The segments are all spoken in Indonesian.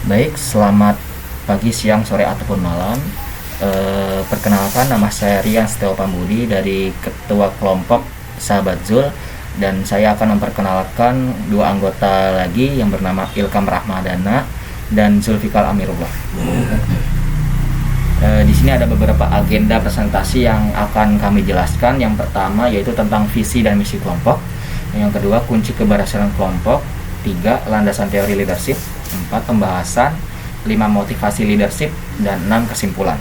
Baik, selamat pagi, siang, sore, ataupun malam. Perkenalkan, nama saya Rian Setio Pambudi dari Ketua Kelompok Sahabat Zul, dan saya akan memperkenalkan dua anggota lagi yang bernama Ilkam Rahmadana dan Zulfikar Amirullah. Di sini ada beberapa agenda presentasi yang akan kami jelaskan. Yang pertama yaitu tentang visi dan misi kelompok. Yang kedua, kunci keberhasilan kelompok. 3. Landasan teori leadership. 4. Pembahasan. 5. Motivasi leadership. Dan 6. Kesimpulan.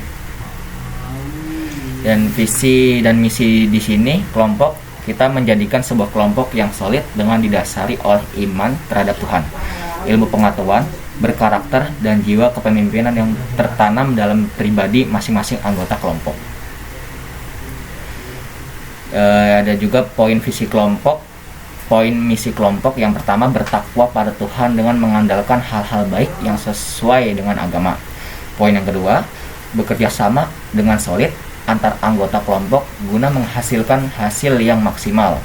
Dan visi dan misi di sini kelompok, kita menjadikan sebuah kelompok yang solid dengan didasari oleh iman terhadap Tuhan, ilmu pengetahuan, berkarakter, dan jiwa kepemimpinan yang tertanam dalam pribadi masing-masing anggota kelompok. Ada juga poin visi kelompok. Poin misi kelompok yang pertama, bertakwa pada Tuhan dengan mengandalkan hal-hal baik yang sesuai dengan agama. Poin yang kedua, bekerja sama dengan solid antar anggota kelompok guna menghasilkan hasil yang maksimal.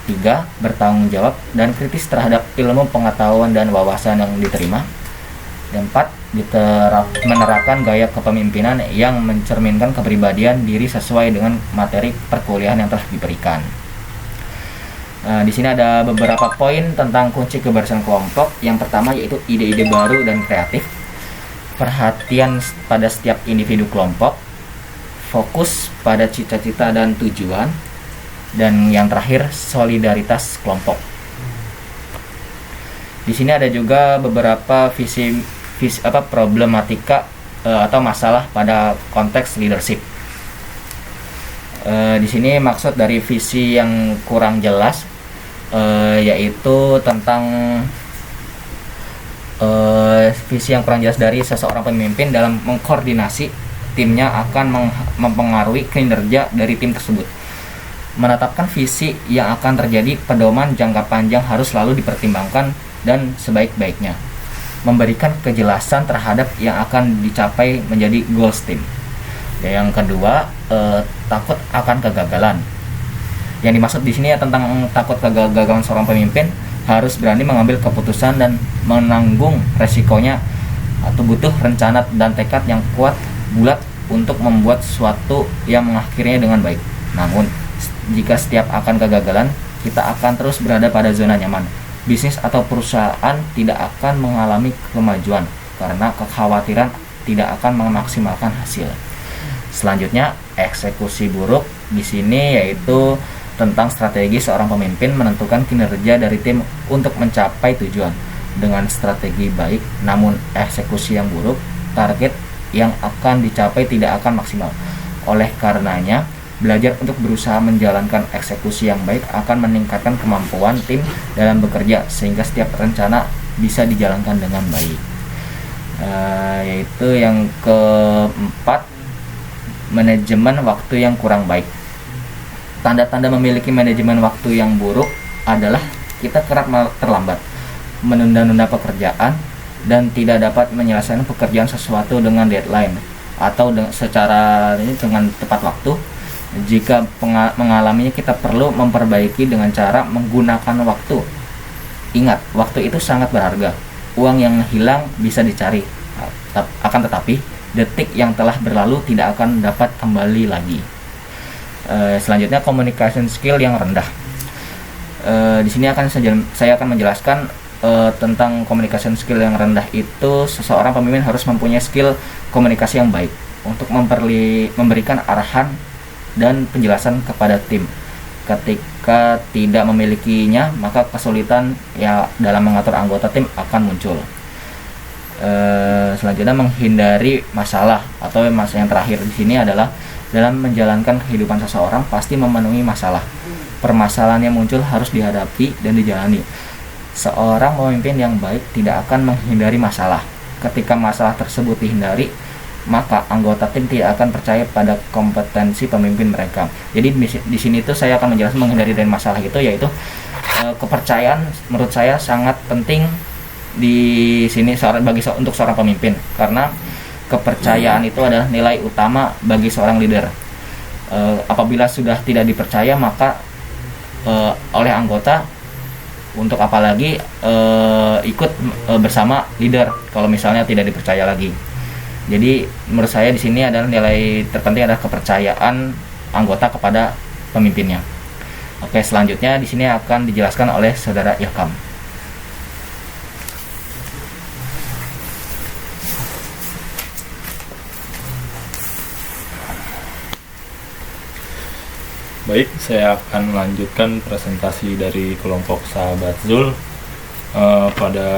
3. Bertanggung jawab dan kritis terhadap ilmu pengetahuan dan wawasan yang diterima. Dan 4. Menerapkan gaya kepemimpinan yang mencerminkan kepribadian diri sesuai dengan materi perkuliahan yang telah diberikan. Di sini ada beberapa poin tentang kunci keberhasilan kelompok. Yang pertama yaitu ide-ide baru dan kreatif, perhatian pada setiap individu kelompok, fokus pada cita-cita dan tujuan, dan yang terakhir solidaritas kelompok. Di sini ada juga beberapa problematika atau masalah pada konteks leadership. Di sini maksud dari visi yang kurang jelas yaitu tentang visi yang kurang jelas dari seseorang pemimpin dalam mengkoordinasi timnya akan mempengaruhi kinerja dari tim tersebut. Menetapkan visi yang akan terjadi pedoman jangka panjang harus selalu dipertimbangkan dan sebaik-baiknya. Memberikan kejelasan terhadap yang akan dicapai menjadi goals tim. Yang kedua, takut akan kegagalan. Yang dimaksud di sini ya tentang takut kegagalan seorang pemimpin, harus berani mengambil keputusan dan menanggung resikonya, atau butuh rencana dan tekad yang kuat bulat untuk membuat sesuatu yang mengakhirinya dengan baik. Namun, jika setiap akan kegagalan, kita akan terus berada pada zona nyaman. Bisnis atau perusahaan tidak akan mengalami kemajuan karena kekhawatiran tidak akan memaksimalkan hasil. Selanjutnya, eksekusi buruk di sini yaitu tentang strategi seorang pemimpin menentukan kinerja dari tim untuk mencapai tujuan dengan strategi baik, namun eksekusi yang buruk, target yang akan dicapai tidak akan maksimal. Oleh karenanya, belajar untuk berusaha menjalankan eksekusi yang baik akan meningkatkan kemampuan tim dalam bekerja sehingga setiap rencana bisa dijalankan dengan baik. Yaitu yang keempat, manajemen waktu yang kurang baik. Tanda-tanda memiliki manajemen waktu yang buruk adalah kita kerap terlambat, menunda-nunda pekerjaan, dan tidak dapat menyelesaikan pekerjaan sesuatu dengan deadline atau dengan tepat waktu. Jika mengalaminya, kita perlu memperbaiki dengan cara menggunakan waktu. Ingat, waktu itu sangat berharga. Uang yang hilang bisa dicari, akan tetapi detik yang telah berlalu tidak akan dapat kembali lagi. Selanjutnya, communication skill yang rendah. Di sini saya akan menjelaskan tentang communication skill yang rendah itu. Seseorang pemimpin harus mempunyai skill komunikasi yang baik untuk memberikan arahan dan penjelasan kepada tim. Ketika tidak memilikinya, maka kesulitan dalam mengatur anggota tim akan muncul. Selanjutnya, menghindari masalah atau masalah yang terakhir di sini adalah dalam menjalankan kehidupan seseorang pasti memenuhi masalah. Permasalahan yang muncul harus dihadapi dan dijalani. Seorang pemimpin yang baik tidak akan menghindari masalah. Ketika masalah tersebut dihindari, maka anggota tim tidak akan percaya pada kompetensi pemimpin mereka. Jadi di sini tuh saya akan menjelaskan menghindari dari masalah itu, yaitu kepercayaan menurut saya sangat penting di sini untuk seorang pemimpin, karena kepercayaan itu adalah nilai utama bagi seorang leader. Apabila sudah tidak dipercaya, maka oleh anggota untuk apalagi ikut bersama leader kalau misalnya tidak dipercaya lagi. Jadi menurut saya di sini adalah nilai terpenting adalah kepercayaan anggota kepada pemimpinnya. Oke, selanjutnya di sini akan dijelaskan oleh saudara Ilham. Baik, saya akan melanjutkan presentasi dari kelompok Sahabat Zul. Pada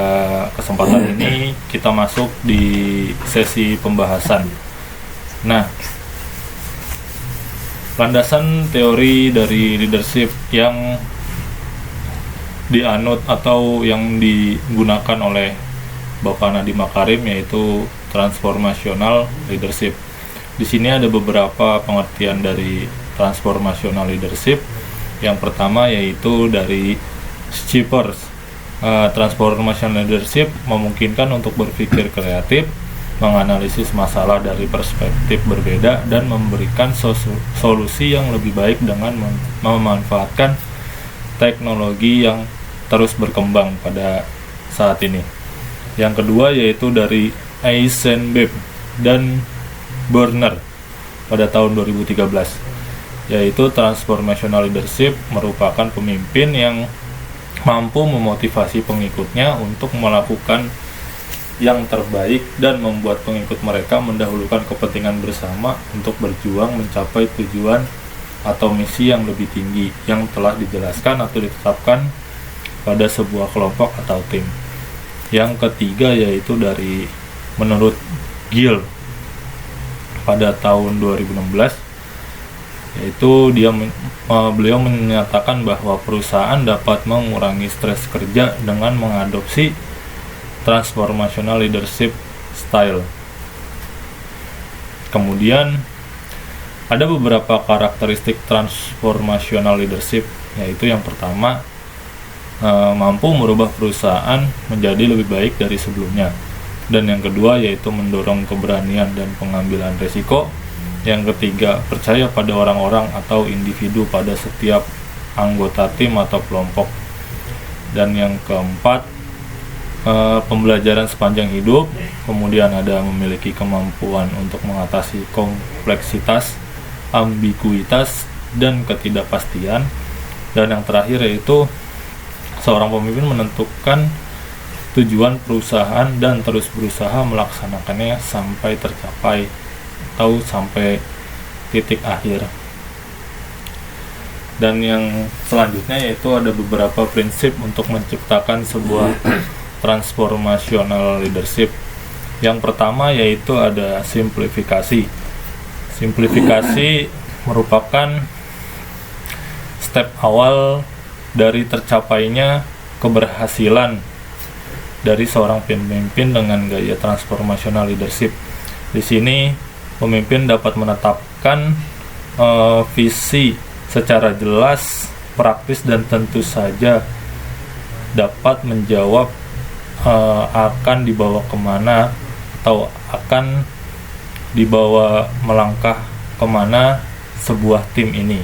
kesempatan ini kita masuk di sesi pembahasan. Nah, landasan teori dari leadership yang dianut atau yang digunakan oleh Bapak Nadiem Makarim yaitu transformational leadership. Di sini ada beberapa pengertian dari transformational leadership. Yang pertama yaitu dari Schippers. Transformational leadership memungkinkan untuk berpikir kreatif, menganalisis masalah dari perspektif berbeda, dan memberikan solusi yang lebih baik dengan memanfaatkan teknologi yang terus berkembang pada saat ini. Yang kedua yaitu dari Eisenberg dan Börner pada tahun 2013. Yaitu transformational leadership merupakan pemimpin yang mampu memotivasi pengikutnya untuk melakukan yang terbaik dan membuat pengikut mereka mendahulukan kepentingan bersama untuk berjuang mencapai tujuan atau misi yang lebih tinggi yang telah dijelaskan atau ditetapkan pada sebuah kelompok atau tim. Yang ketiga yaitu dari menurut Gill pada tahun 2016, yaitu beliau menyatakan bahwa perusahaan dapat mengurangi stres kerja dengan mengadopsi transformational leadership style. Kemudian ada beberapa karakteristik transformational leadership, yaitu yang pertama mampu merubah perusahaan menjadi lebih baik dari sebelumnya, dan yang kedua yaitu mendorong keberanian dan pengambilan risiko. Yang ketiga, percaya pada orang-orang atau individu pada setiap anggota tim atau kelompok. Dan yang keempat, pembelajaran sepanjang hidup. Kemudian ada memiliki kemampuan untuk mengatasi kompleksitas, ambiguitas, dan ketidakpastian. Dan yang terakhir yaitu seorang pemimpin menentukan tujuan perusahaan dan terus berusaha melaksanakannya sampai tercapai atau sampai titik akhir. Dan yang selanjutnya yaitu ada beberapa prinsip untuk menciptakan sebuah transformational leadership. Yang pertama yaitu ada simplifikasi. Simplifikasi merupakan step awal dari tercapainya keberhasilan dari seorang pemimpin dengan gaya transformational leadership. Di sini pemimpin dapat menetapkan visi secara jelas, praktis, dan tentu saja dapat menjawab akan dibawa kemana atau akan dibawa melangkah kemana sebuah tim ini.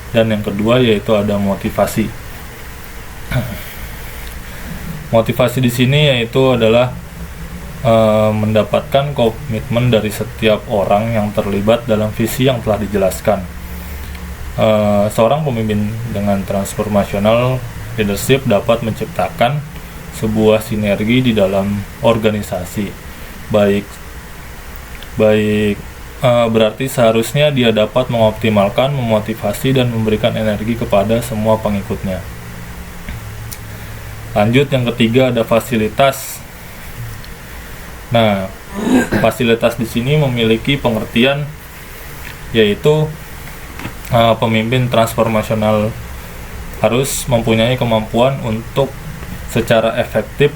Dan yang kedua yaitu ada motivasi. Motivasi di sini yaitu adalah mendapatkan komitmen dari setiap orang yang terlibat dalam visi yang telah dijelaskan. Seorang pemimpin dengan transformational leadership dapat menciptakan sebuah sinergi di dalam organisasi. Berarti seharusnya dia dapat mengoptimalkan, memotivasi, dan memberikan energi kepada semua pengikutnya. Lanjut, yang ketiga ada fasilitas. Nah, fasilitas di sini memiliki pengertian yaitu pemimpin transformasional harus mempunyai kemampuan untuk secara efektif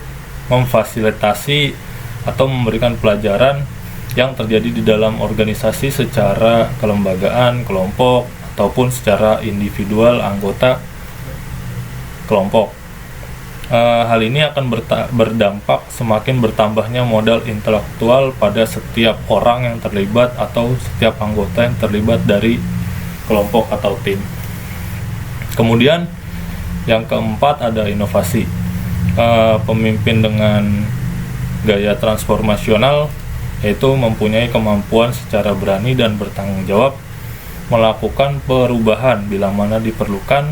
memfasilitasi atau memberikan pelajaran yang terjadi di dalam organisasi secara kelembagaan, kelompok, ataupun secara individual anggota kelompok. Hal ini akan berdampak semakin bertambahnya modal intelektual pada setiap orang yang terlibat atau setiap anggota yang terlibat dari kelompok atau tim. Kemudian Yang keempat ada inovasi. Pemimpin dengan gaya transformasional yaitu mempunyai kemampuan secara berani dan bertanggung jawab melakukan perubahan bila mana diperlukan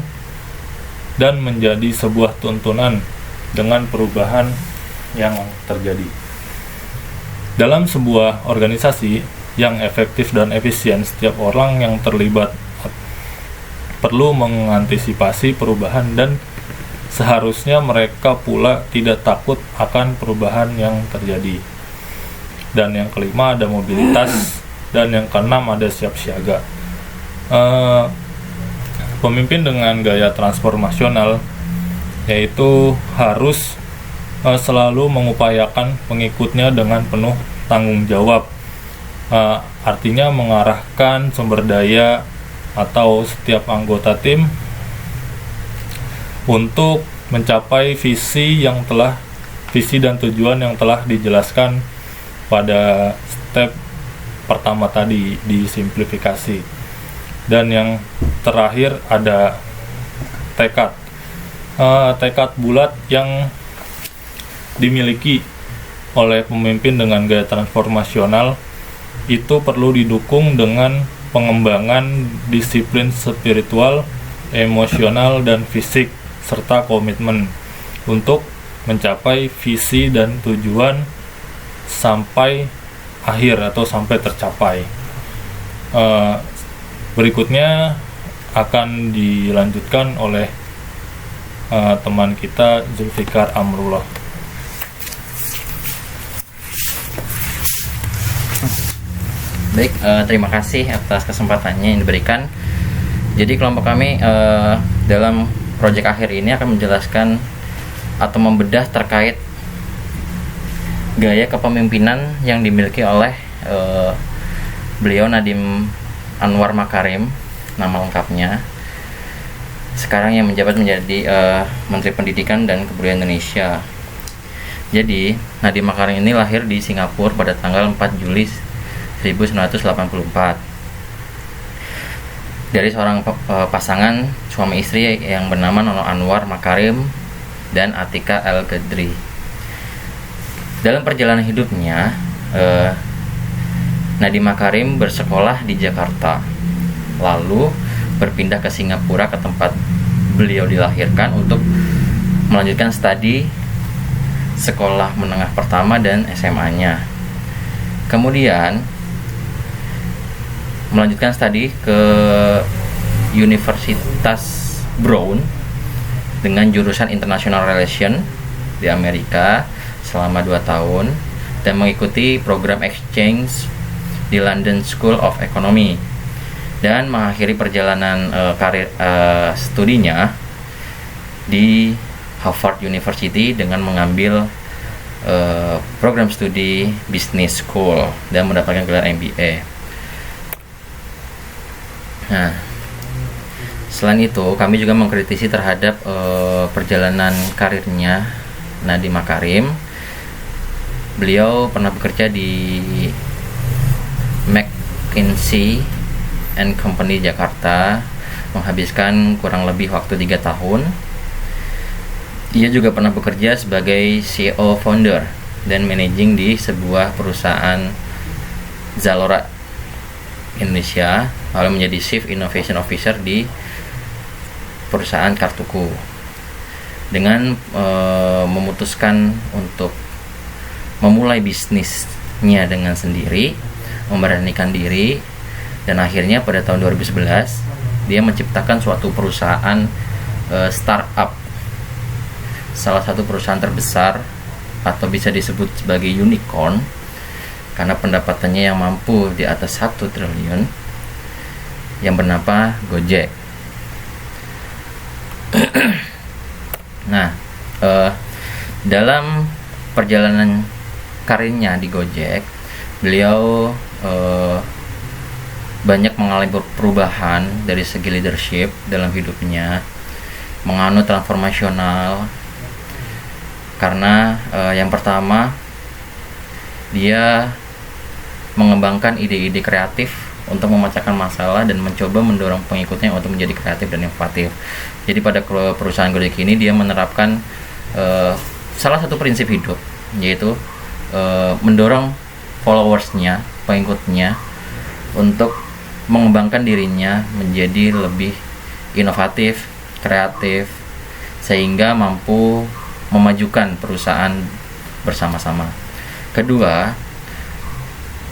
dan menjadi sebuah tuntunan dengan perubahan yang terjadi. Dalam sebuah organisasi yang efektif dan efisien, setiap orang yang terlibat perlu mengantisipasi perubahan dan seharusnya mereka pula tidak takut akan perubahan yang terjadi. Dan yang kelima ada mobilitas, dan yang keenam ada siap siaga. Pemimpin dengan gaya transformasional yaitu harus selalu mengupayakan pengikutnya dengan penuh tanggung jawab. Artinya mengarahkan sumber daya atau setiap anggota tim untuk mencapai visi dan tujuan yang telah dijelaskan pada step pertama tadi, disimplifikasi. Dan yang terakhir ada tekad. Tekad bulat yang dimiliki oleh pemimpin dengan gaya transformasional itu perlu didukung dengan pengembangan disiplin spiritual, emosional, dan fisik, serta komitmen untuk mencapai visi dan tujuan sampai akhir atau sampai tercapai. Berikutnya akan dilanjutkan oleh teman kita Zulfikar Amrullah. Baik, terima kasih atas kesempatannya yang diberikan. Jadi kelompok kami dalam proyek akhir ini akan menjelaskan atau membedah terkait gaya kepemimpinan yang dimiliki oleh beliau Nadiem Anwar Makarim, nama lengkapnya. Sekarang yang menjabat menjadi Menteri Pendidikan dan Kebudayaan Indonesia. Jadi Nadiem Makarim ini lahir di Singapura pada tanggal 4 Juli 1984 dari seorang pasangan suami istri yang bernama Nono Anwar Makarim dan Atika El Gadri. Dalam perjalanan hidupnya, Nadiem Makarim bersekolah di Jakarta, lalu berpindah ke Singapura ke tempat beliau dilahirkan untuk melanjutkan studi sekolah menengah pertama dan SMA-nya. Kemudian melanjutkan studi ke Universitas Brown dengan jurusan International Relations di Amerika selama 2 tahun dan mengikuti program exchange di London School of Economy dan mengakhiri perjalanan karir studinya di Harvard University dengan mengambil program studi Business School dan mendapatkan gelar MBA. Nah, selain itu kami juga mengkritisi terhadap perjalanan karirnya Nadiem Makarim. Beliau pernah bekerja di McKinsey & Company Jakarta, menghabiskan kurang lebih waktu 3 tahun. Dia juga pernah bekerja sebagai CEO founder dan managing di sebuah perusahaan Zalora Indonesia, lalu menjadi Chief Innovation Officer di perusahaan Kartuku. Dengan memutuskan untuk memulai bisnisnya dengan sendiri, memberanikan diri, dan akhirnya pada tahun 2011 dia menciptakan suatu perusahaan startup, salah satu perusahaan terbesar atau bisa disebut sebagai unicorn karena pendapatannya yang mampu di atas 1 triliun, yang bernama Gojek. Nah, dalam perjalanan karirnya di Gojek, beliau banyak mengalami perubahan dari segi leadership dalam hidupnya, menganut transformasional karena yang pertama dia mengembangkan ide-ide kreatif untuk memecahkan masalah dan mencoba mendorong pengikutnya untuk menjadi kreatif dan inovatif. Jadi pada perusahaan Gojek ini dia menerapkan salah satu prinsip hidup, yaitu mendorong followersnya, pengikutnya untuk mengembangkan dirinya menjadi lebih inovatif, kreatif, sehingga mampu memajukan perusahaan bersama-sama. Kedua,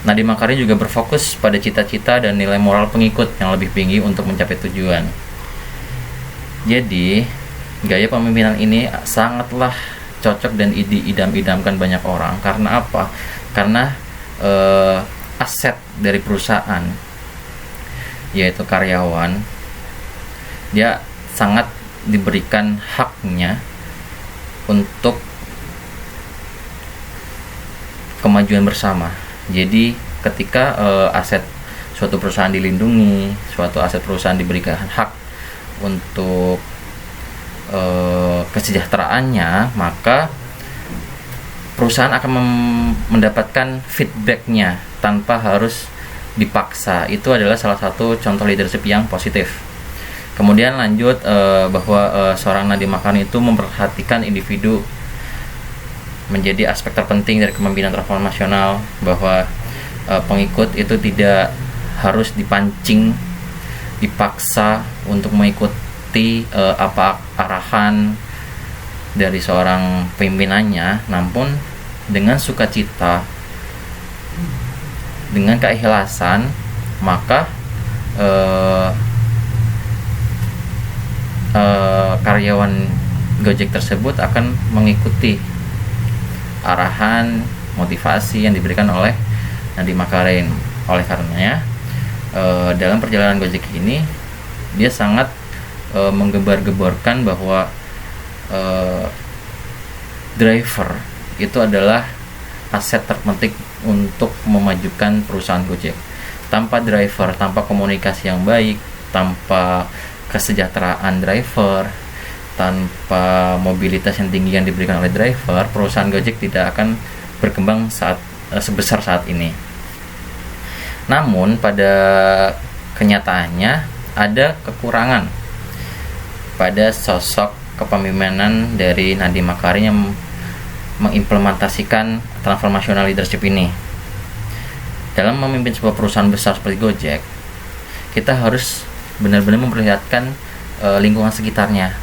Nadiem Makarim juga berfokus pada cita-cita dan nilai moral pengikut yang lebih tinggi untuk mencapai tujuan. Jadi, gaya pemimpinan ini sangatlah cocok dan idam-idamkan banyak orang. Karena apa? Karena aset dari perusahaan, yaitu karyawan, dia sangat diberikan haknya untuk kemajuan bersama. Jadi ketika aset suatu perusahaan dilindungi, suatu aset perusahaan diberikan hak untuk kesejahteraannya, maka perusahaan akan mendapatkan feedbacknya tanpa harus dipaksa. Itu adalah salah satu contoh leadership yang positif. Kemudian lanjut bahwa seorang Nadiem Makarim itu memperhatikan individu menjadi aspek terpenting dari kepemimpinan transformasional, bahwa pengikut itu tidak harus dipancing, dipaksa untuk mengikuti apa arahan dari seorang pimpinannya, namun dengan sukacita, dengan keikhlasan, maka karyawan Gojek tersebut akan mengikuti arahan, motivasi yang diberikan oleh Nadiem Makarim. Oleh karenanya, dalam perjalanan Gojek ini dia sangat menggembar-gemborkan bahwa driver itu adalah aset terpenting untuk memajukan perusahaan Gojek. Tanpa driver, tanpa komunikasi yang baik, tanpa kesejahteraan driver, tanpa mobilitas yang tinggi yang diberikan oleh driver, perusahaan Gojek tidak akan berkembang sebesar saat ini. Namun pada kenyataannya ada kekurangan pada sosok kepemimpinan dari Nadiem Makarim yang mengimplementasikan transformational leadership ini. Dalam memimpin sebuah perusahaan besar seperti Gojek, kita harus benar-benar memperlihatkan lingkungan sekitarnya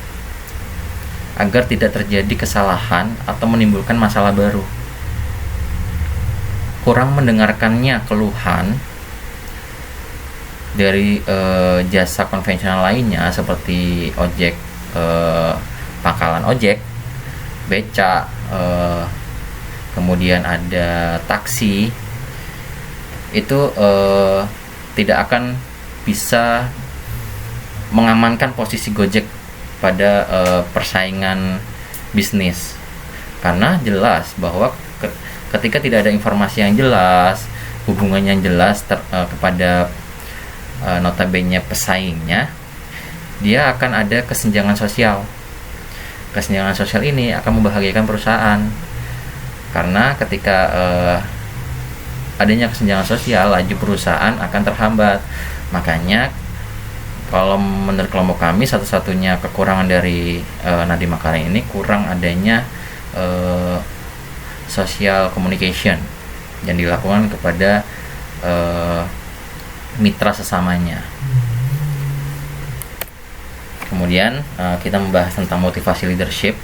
agar tidak terjadi kesalahan atau menimbulkan masalah baru. Kurang mendengarkannya keluhan dari jasa konvensional lainnya seperti ojek, pangkalan ojek, beca, kemudian ada taksi, itu tidak akan bisa mengamankan posisi Gojek pada persaingan bisnis, karena jelas bahwa ketika tidak ada informasi yang jelas, hubungan yang jelas kepada notabene pesaingnya, dia akan ada kesenjangan sosial. Kesenjangan sosial ini akan membahagiakan perusahaan, karena ketika adanya kesenjangan sosial, laju perusahaan akan terhambat. Makanya kalau menurut kelompok kami, satu-satunya kekurangan dari Nadiem Makarim ini kurang adanya social communication yang dilakukan kepada mitra sesamanya. Kemudian kita membahas tentang motivasi leadership.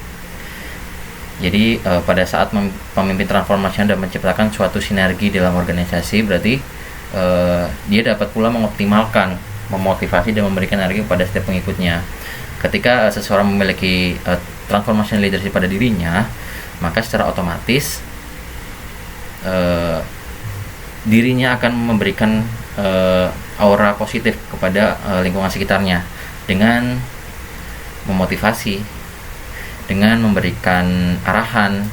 Jadi pada saat pemimpin transformasi dan menciptakan suatu sinergi dalam organisasi, berarti dia dapat pula mengoptimalkan, memotivasi dan memberikan energi kepada setiap pengikutnya. Ketika seseorang memiliki transformation leadership pada dirinya, maka secara otomatis dirinya akan memberikan aura positif kepada lingkungan sekitarnya dengan memotivasi, dengan memberikan arahan,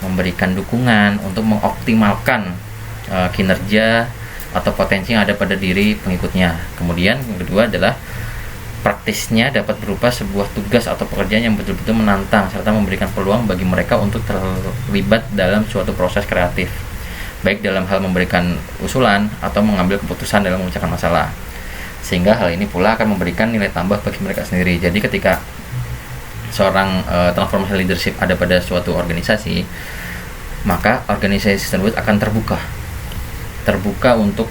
memberikan dukungan untuk mengoptimalkan kinerja atau potensi yang ada pada diri pengikutnya. Kemudian yang kedua adalah praktisnya dapat berupa sebuah tugas atau pekerjaan yang betul-betul menantang serta memberikan peluang bagi mereka untuk terlibat dalam suatu proses kreatif. baik dalam hal memberikan usulan atau mengambil keputusan dalam memecahkan masalah. Sehingga hal ini pula akan memberikan nilai tambah bagi mereka sendiri. Jadi ketika seorang transformasi leadership ada pada suatu organisasi, maka organisasi tersebut akan terbuka untuk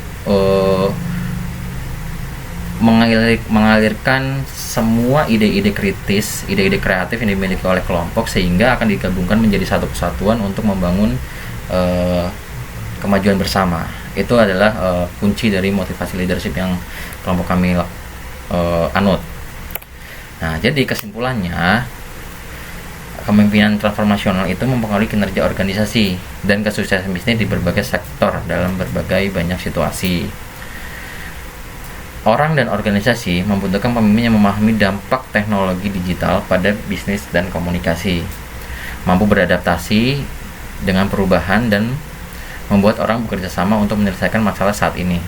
mengalirkan semua ide-ide kritis, ide-ide kreatif yang dimiliki oleh kelompok, sehingga akan digabungkan menjadi satu kesatuan untuk membangun kemajuan bersama. Itu adalah kunci dari motivasi leadership yang kelompok kami anut. Nah, jadi kesimpulannya, kepemimpinan transformasional itu mempengaruhi kinerja organisasi dan kesuksesan bisnis di berbagai sektor dalam berbagai banyak situasi. Orang dan organisasi membutuhkan pemimpin yang memahami dampak teknologi digital pada bisnis dan komunikasi, mampu beradaptasi dengan perubahan dan membuat orang bekerja sama untuk menyelesaikan masalah saat ini.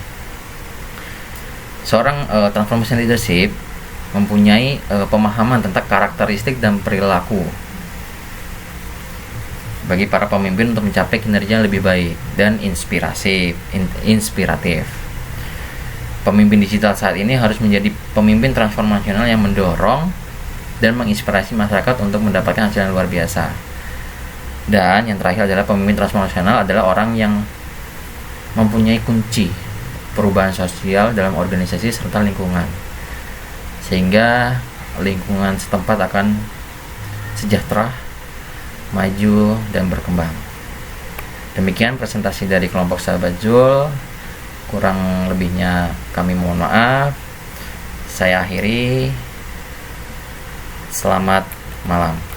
Seorang transformation leadership mempunyai pemahaman tentang karakteristik dan perilaku bagi para pemimpin untuk mencapai kinerja yang lebih baik dan inspiratif. Pemimpin digital saat ini harus menjadi pemimpin transformasional yang mendorong dan menginspirasi masyarakat untuk mendapatkan hasil yang luar biasa. Dan yang terakhir adalah pemimpin transformasional adalah orang yang mempunyai kunci perubahan sosial dalam organisasi serta lingkungan, sehingga lingkungan setempat akan sejahtera, maju, dan berkembang. Demikian presentasi dari kelompok Sahabat Zul. Kurang lebihnya kami mohon maaf. Saya akhiri. Selamat malam.